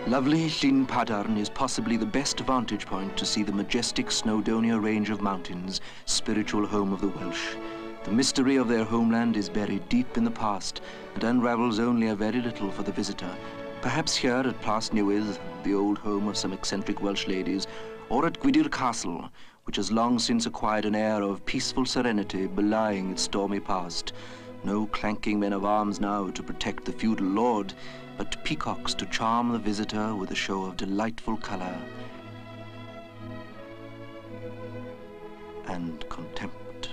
Lovely Llyn Padarn is possibly the best vantage point to see the majestic Snowdonia range of mountains, spiritual home of the Welsh. The mystery of their homeland is buried deep in the past and unravels only a very little for the visitor. Perhaps here at Plas Newydd, the old home of some eccentric Welsh ladies, or at Gwydir Castle, which has long since acquired an air of peaceful serenity belying its stormy past. No clanking men of arms now to protect the feudal lord, but peacocks to charm the visitor with a show of delightful colour and contempt.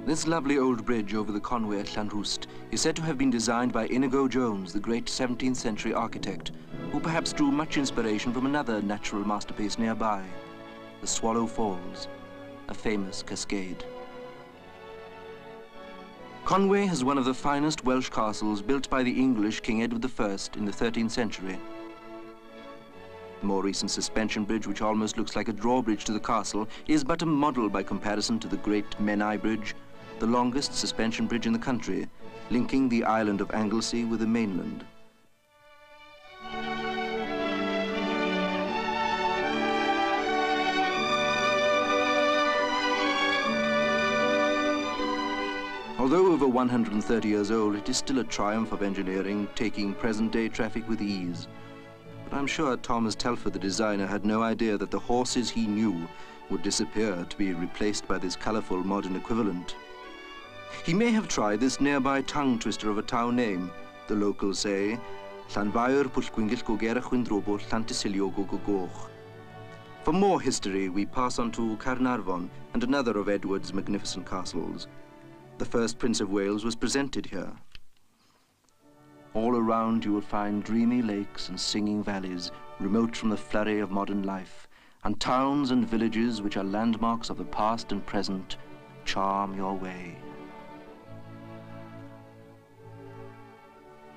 This lovely old bridge over the Conway at Llanrwst is said to have been designed by Inigo Jones, the great 17th century architect, who perhaps drew much inspiration from another natural masterpiece nearby, the Swallow Falls, a famous cascade. Conway has one of the finest Welsh castles built by the English King Edward I in the 13th century. The more recent suspension bridge, which almost looks like a drawbridge to the castle, is but a model by comparison to the great Menai Bridge, the longest suspension bridge in the country, linking the island of Anglesey with the mainland. Although over 130 years old, it is still a triumph of engineering, taking present-day traffic with ease. But I'm sure Thomas Telford, the designer, had no idea that the horses he knew would disappear to be replaced by this colourful modern equivalent. He may have tried this nearby tongue twister of a town name. The locals say, Llanfair Pwllgwyngyll Gogerach Windrobo Llantysilio Gogogoch. For more history, we pass on to Caernarfon and another of Edward's magnificent castles. The first Prince of Wales was presented here. All around you will find dreamy lakes and singing valleys, remote from the flurry of modern life, and towns and villages which are landmarks of the past and present charm your way.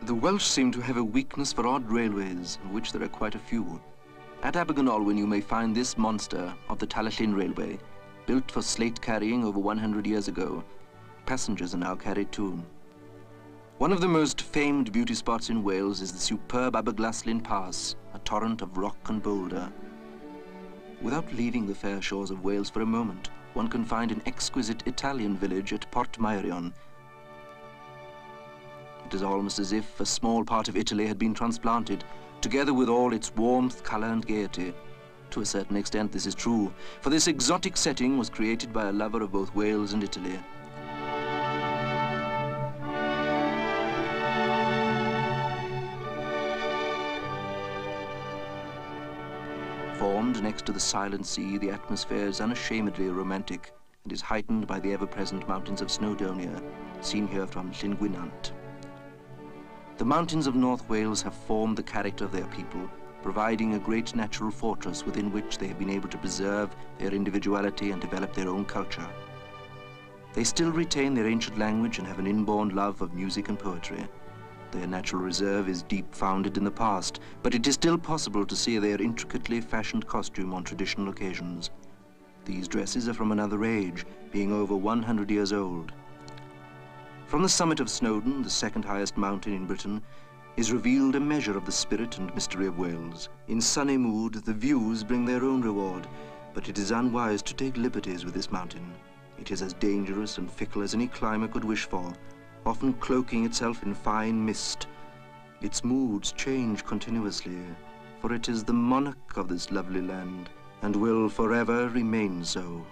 The Welsh seem to have a weakness for odd railways, of which there are quite a few. At Abergynolwyn you may find this monster of the Talyllyn Railway, built for slate carrying over 100 years ago. Passengers are now carried too. One of the most famed beauty spots in Wales is the superb Aberglaslyn Pass, a torrent of rock and boulder. Without leaving the fair shores of Wales for a moment, one can find an exquisite Italian village at Portmeirion. It is almost as if a small part of Italy had been transplanted, together with all its warmth, colour and gaiety. To a certain extent this is true, for this exotic setting was created by a lover of both Wales and Italy. Formed next to the silent sea, the atmosphere is unashamedly romantic and is heightened by the ever-present mountains of Snowdonia, seen here from Llyn Gwynant. The mountains of North Wales have formed the character of their people, providing a great natural fortress within which they have been able to preserve their individuality and develop their own culture. They still retain their ancient language and have an inborn love of music and poetry. Their natural reserve is deep-founded in the past, but it is still possible to see their intricately fashioned costume on traditional occasions. These dresses are from another age, being over 100 years old. From the summit of Snowdon, the second highest mountain in Britain, is revealed a measure of the spirit and mystery of Wales. In sunny mood, the views bring their own reward, but it is unwise to take liberties with this mountain. It is as dangerous and fickle as any climber could wish for, often cloaking itself in fine mist. Its moods change continuously, for it is the monarch of this lovely land, and will forever remain so.